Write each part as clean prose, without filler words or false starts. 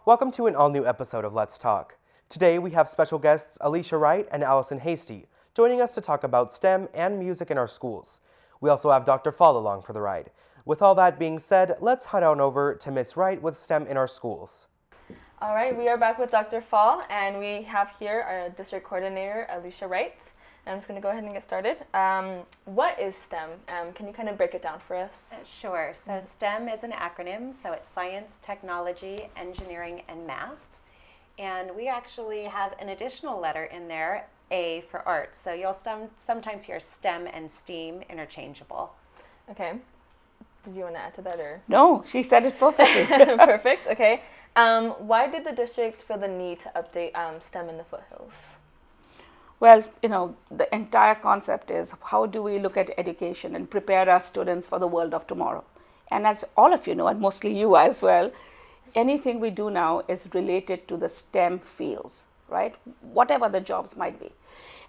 Welcome to an all-new episode of Let's Talk. Today we have special guests Alicia Wright and Allison Hasty joining us to talk about STEM and music in our schools. We also have Dr. Fall along for the ride. With all that being said, let's head on over to Ms. Wright with STEM in our schools. All right, we are back with Dr. Fall, and we have here our district coordinator, Alicia Wright. And I'm just going to go ahead and get started. What is STEM? Can you kind of break it down for us? Sure. So STEM is an acronym, so it's science, technology, engineering, and math. And we actually have an additional letter in there, A for arts. So you'll sometimes hear STEM and STEAM interchangeable. Okay. Did you want to add to that? Or? No, she said it perfectly. Perfect, okay. Why did the district feel the need to update STEM in the foothills? Well, the entire concept is how do we look at education and prepare our students for the world of tomorrow? And as all of you know, and mostly you as well, anything we do now is related to the STEM fields, right? Whatever the jobs might be.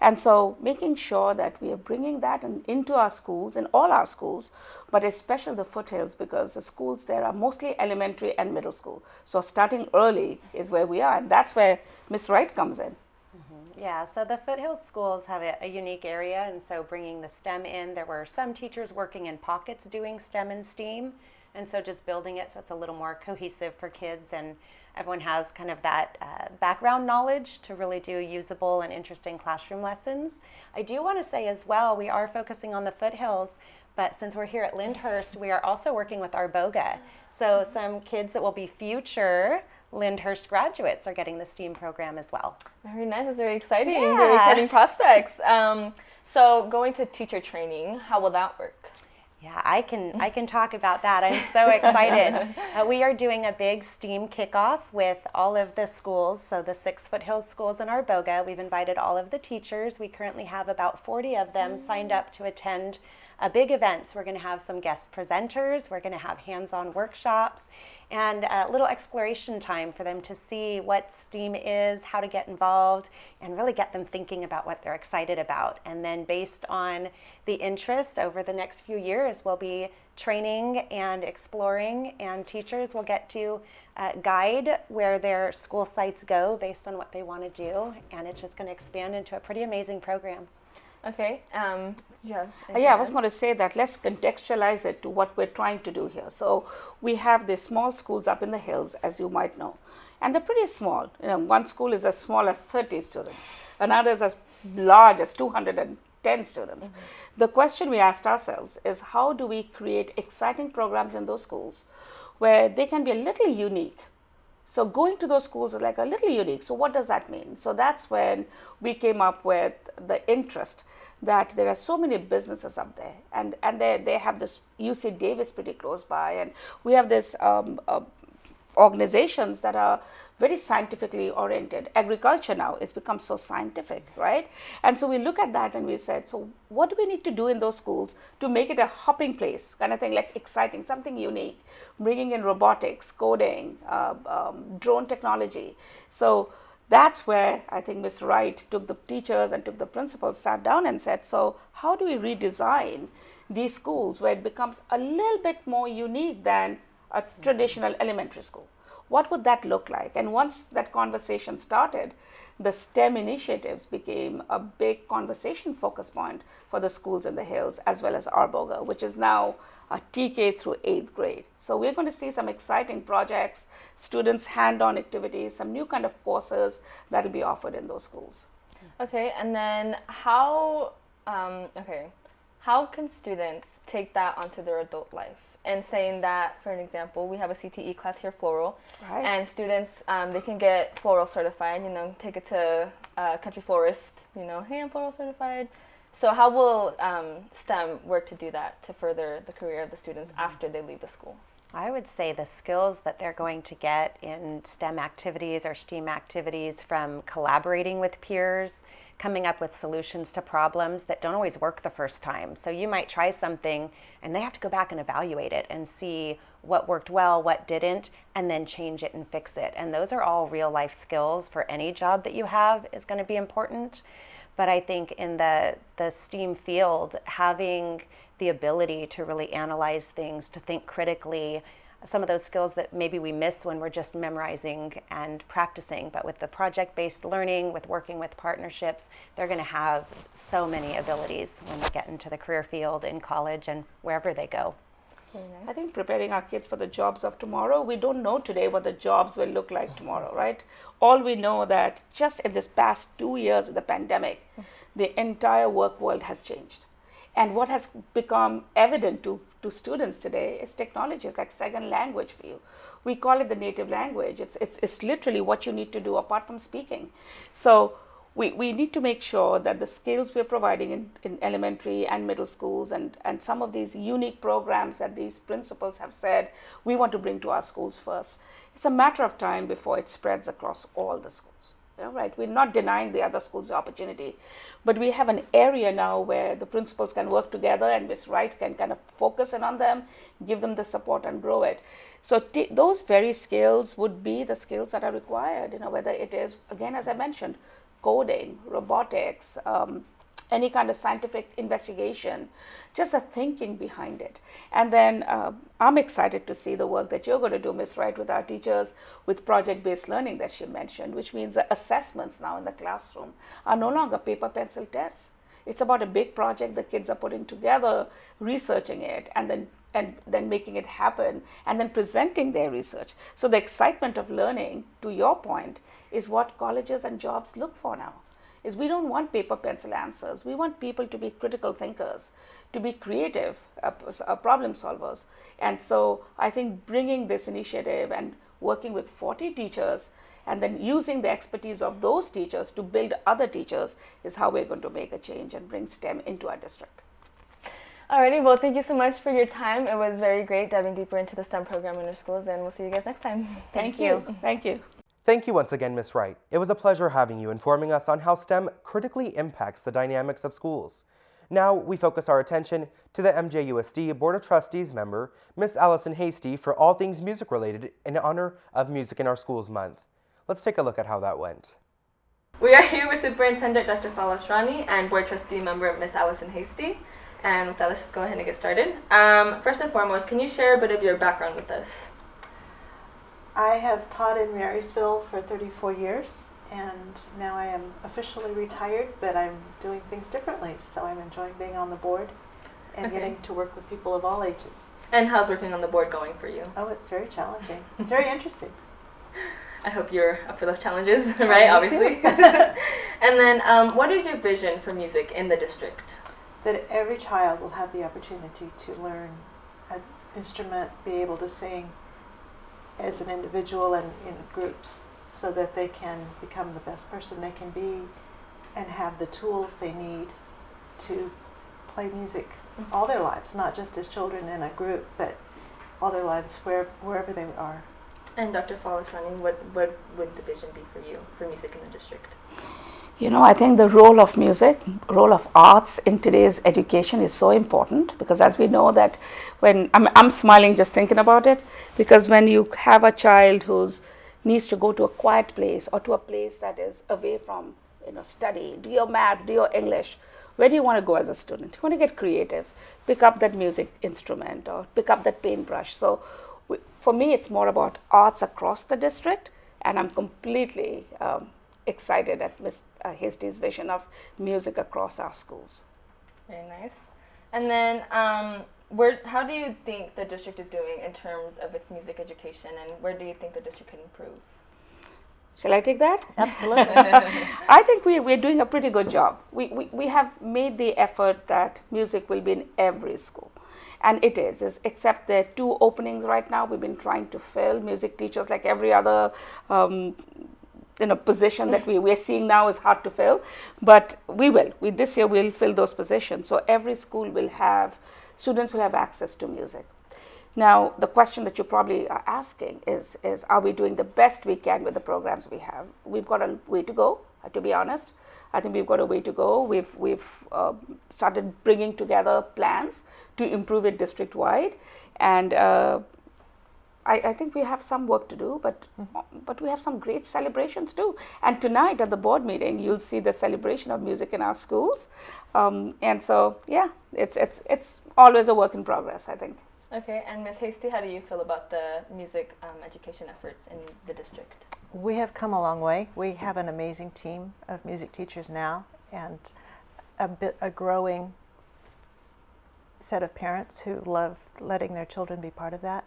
And so making sure that we are bringing that into our schools, in all our schools, but especially the foothills, because the schools there are mostly elementary and middle school. So starting early is where we are, and that's where Ms. Wright comes in. Yeah, so the foothills schools have a unique area, and so bringing the STEM in, there were some teachers working in pockets doing STEM and STEAM, and so just building it so it's a little more cohesive for kids and everyone has kind of that background knowledge to really do usable and interesting classroom lessons. I do want to say as well, we are focusing on the foothills, but since we're here at Lyndhurst, we are also working with our BOGA. So some kids that will be future Lyndhurst graduates are getting the STEAM program as well. Very nice. That's very exciting. Yeah. Very exciting prospects. So going to teacher training, how will that work? Yeah, I can talk about that. I'm so excited. We are doing a big STEAM kickoff with all of the schools, so the 6 foothills schools in our BOGA. We've invited all of the teachers. We currently have about 40 of them signed up to attend a big event. So we're going to have some guest presenters. We're going to have hands-on workshops and a little exploration time for them to see what STEAM is, how to get involved, and really get them thinking about what they're excited about. And then based on the interest over the next few years, we'll be training and exploring, and teachers will get to guide where their school sites go based on what they want to do. And it's just going to expand into a pretty amazing program. Okay. Yeah, I was going to say that let's contextualize it to what we're trying to do here. So we have the small schools up in the hills, as you might know, and they're pretty small. One school is as small as 30 students, another is as large as 210 students. Mm-hmm. The question we asked ourselves is how do we create exciting programs in those schools where they can be a little unique? So going to those schools is like a little unique. So what does that mean? So that's when we came up with the interest that there are so many businesses up there, and they have this UC Davis pretty close by, and we have this organizations that are very scientifically oriented. Agriculture now has become so scientific, right? And so we look at that and we said, so what do we need to do in those schools to make it a hopping place, kind of thing, like exciting, something unique, bringing in robotics, coding, drone technology. So that's where I think Ms. Wright took the teachers and took the principals, sat down and said, so how do we redesign these schools where it becomes a little bit more unique than a traditional elementary school? What would that look like? And once that conversation started, the STEM initiatives became a big conversation focus point for the schools in the hills, as well as our BOGA, which is now a TK through 8th grade. So we're going to see some exciting projects, students' hand-on activities, some new kind of courses that will be offered in those schools. Okay, and then how can students take that onto their adult life? And saying that, for an example, we have a CTE class here, floral, right. And students, they can get floral certified, take it to country florist, hey, I'm floral certified. So how will STEM work to do that, to further the career of the students after they leave the school? I would say the skills that they're going to get in STEM activities or STEAM activities, from collaborating with peers, coming up with solutions to problems that don't always work the first time. So you might try something and they have to go back and evaluate it and see what worked well, what didn't, and then change it and fix it. And those are all real life skills for any job that you have is going to be important. But I think in the STEAM field, having the ability to really analyze things, to think critically, some of those skills that maybe we miss when we're just memorizing and practicing. But with the project-based learning, with working with partnerships, they're going to have so many abilities when they get into the career field in college and wherever they go. I think preparing our kids for the jobs of tomorrow, we don't know today what the jobs will look like tomorrow, right? All we know that just in this past 2 years with the pandemic, the entire work world has changed. And what has become evident to students today is technology is like second language for you. We call it the native language. It's literally what you need to do apart from speaking. So we need to make sure that the skills we're providing in elementary and middle schools and some of these unique programs that these principals have said we want to bring to our schools first. It's a matter of time before it spreads across all the schools. Right? We're not denying the other schools the opportunity, but we have an area now where the principals can work together and Ms. Wright can kind of focus in on them, give them the support and grow it. So those very skills would be the skills that are required, whether it is, again, as I mentioned, coding, robotics, any kind of scientific investigation, just the thinking behind it. And then I'm excited to see the work that you're going to do, Ms. Wright, with our teachers, with project-based learning that she mentioned, which means the assessments now in the classroom are no longer paper pencil tests. It's about a big project the kids are putting together, researching it, and then making it happen, and then presenting their research. So the excitement of learning, to your point, is what colleges and jobs look for now. Is we don't want paper pencil answers. We want people to be critical thinkers, to be creative problem solvers. And so I think bringing this initiative and working with 40 teachers and then using the expertise of those teachers to build other teachers is how we're going to make a change and bring STEM into our district. Alrighty, well, thank you so much for your time. It was very great diving deeper into the STEM program in our schools, and we'll see you guys next time. Thank you. Thank you. Thank you once again, Ms. Wright. It was a pleasure having you informing us on how STEM critically impacts the dynamics of schools. Now we focus our attention to the MJUSD Board of Trustees member, Ms. Allison Hasty, for all things music related in honor of Music in Our Schools Month. Let's take a look at how that went. We are here with Superintendent Dr. Falasrani and Board Trustee member Ms. Allison Hasty. And with that, let's just go ahead and get started. First and foremost, can you share a bit of your background with us? I have taught in Marysville for 34 years, and now I am officially retired, but I'm doing things differently, so I'm enjoying being on the board and getting to work with people of all ages. And how's working on the board going for you? Oh, it's very challenging. It's very interesting. I hope you're up for those challenges, right? Obviously. And then, what is your vision for music in the district? That every child will have the opportunity to learn an instrument, be able to sing as an individual and in groups, so that they can become the best person they can be and have the tools they need to play music all their lives, not just as children in a group, but all their lives wherever they are. And Dr. Falasrani, what would the vision be for you for music in the district? I think the role of music, role of arts in today's education is so important, because as we know that when I'm smiling just thinking about it, because when you have a child who needs to go to a quiet place or to a place that is away from study, do your math, do your English, where do you want to go as a student? You want to get creative, pick up that music instrument or pick up that paintbrush. So for me, it's more about arts across the district, and I'm completely excited at Ms. Hasty's vision of music across our schools. Very nice. And then, how do you think the district is doing in terms of its music education, and where do you think the district can improve? Shall I take that? Absolutely. I think we're doing a pretty good job. We have made the effort that music will be in every school. And it is, except there are 2 openings right now. We've been trying to fill music teachers like every other position that we're seeing now is hard to fill, but this year we'll fill those positions. So every school students will have access to music. Now, the question that you probably are asking is are we doing the best we can with the programs we have? We've got a way to go, to be honest. I think we've got a way to go. We've started bringing together plans to improve it district-wide, and I think we have some work to do, but we have some great celebrations too. And tonight at the board meeting, you'll see the celebration of music in our schools. And so, yeah, it's always a work in progress, I think. Okay, and Ms. Hasty, how do you feel about the music education efforts in the district? We have come a long way. We have an amazing team of music teachers now, and a growing set of parents who love letting their children be part of that.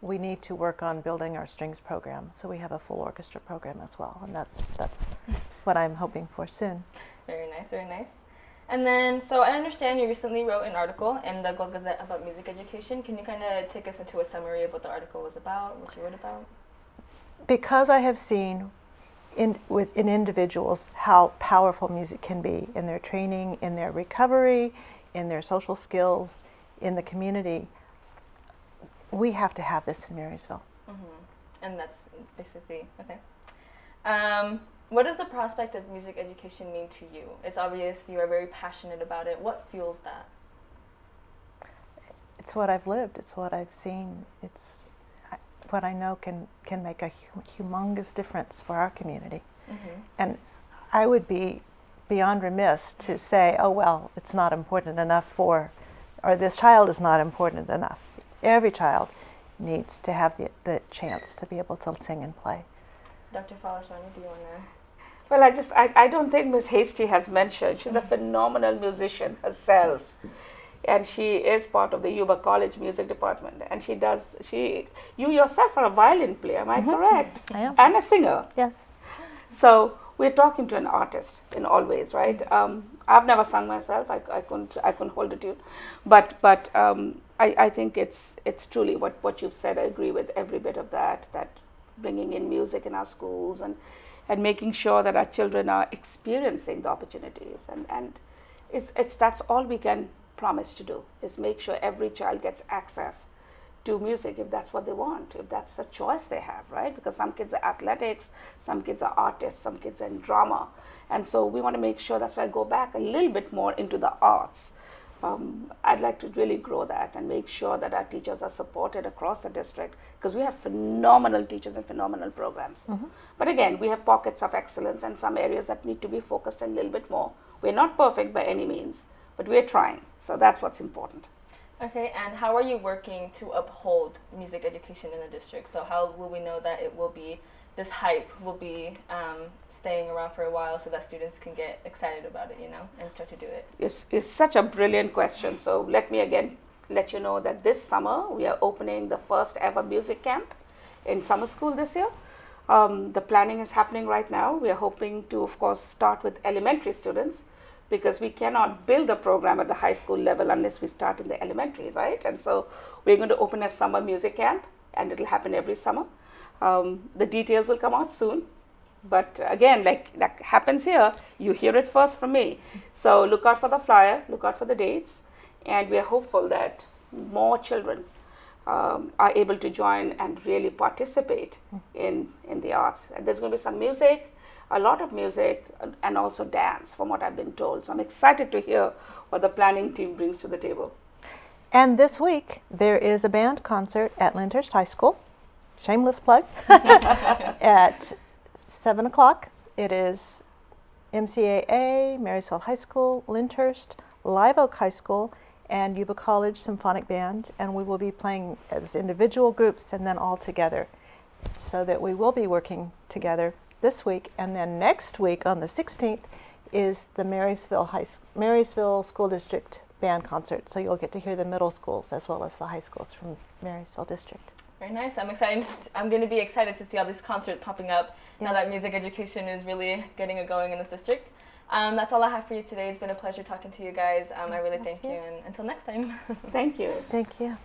We need to work on building our strings program, so we have a full orchestra program as well, and that's what I'm hoping for soon. Very nice, very nice. And then, so I understand you recently wrote an article in the Gold Gazette about music education. Can you kind of take us into a summary of what the article was about, what you wrote about? Because I have seen in individuals how powerful music can be in their training, in their recovery, in their social skills, in the community, we have to have this in Marysville. Mm-hmm. And that's basically, okay. What does the prospect of music education mean to you? It's obvious you are very passionate about it. What fuels that? It's what I've lived. It's what I've seen. It's what I know can make a humongous difference for our community. Mm-hmm. And I would be beyond remiss to say, oh, well, it's not important enough for, or this child is not important enough. Every child needs to have the chance to be able to sing and play. Dr. Falaswani, do you want to? Well, I don't think Ms. Hasty has mentioned, she's a phenomenal musician herself. And she is part of the Yuba College music department. And you yourself are a violin player, am I correct? I am. And a singer. Yes. So we're talking to an artist in all ways, right? I've never sung myself. I couldn't hold a tune, but I think it's truly what you've said. I agree with every bit of that. That bringing in music in our schools and making sure that our children are experiencing the opportunities, and that's all we can promise to do, is make sure every child gets access to music if that's what they want, if that's the choice they have, right? Because some kids are athletics, some kids are artists, some kids are in drama. And so we want to make sure, that's why I go back a little bit more into the arts. I'd like to really grow that and make sure that our teachers are supported across the district, because we have phenomenal teachers and phenomenal programs. Mm-hmm. But again, we have pockets of excellence and some areas that need to be focused a little bit more. We're not perfect by any means, but we're trying. So that's what's important. Okay, and how are you working to uphold music education in the district? So how will we know that this hype will be staying around for a while so that students can get excited about it, and start to do it? It's such a brilliant question. So let me again let you know that this summer we are opening the first ever music camp in summer school this year. The planning is happening right now. We are hoping to, of course, start with elementary students, because we cannot build a program at the high school level unless we start in the elementary, right? And so we're going to open a summer music camp, and it'll happen every summer. The details will come out soon. But again, like that happens here, you hear it first from me. So look out for the flyer, look out for the dates, and we are hopeful that more children are able to join and really participate in the arts. And there's going to be some music, a lot of music, and also dance, from what I've been told. So I'm excited to hear what the planning team brings to the table. And this week, there is a band concert at Lyndhurst High School. Shameless plug. At 7 o'clock. It is MCAA, Marysville High School, Lyndhurst, Live Oak High School, and Yuba College Symphonic Band. And we will be playing as individual groups and then all together. So that we will be working together this week, and then next week on the 16th is the Marysville School District Band Concert. So you'll get to hear the middle schools as well as the high schools from Marysville District. Very nice. I'm going to be excited to see all these concerts popping up now that music education is really getting it going in this district. That's all I have for you today. It's been a pleasure talking to you guys. I really thank you, and until next time. Thank you. Thank you.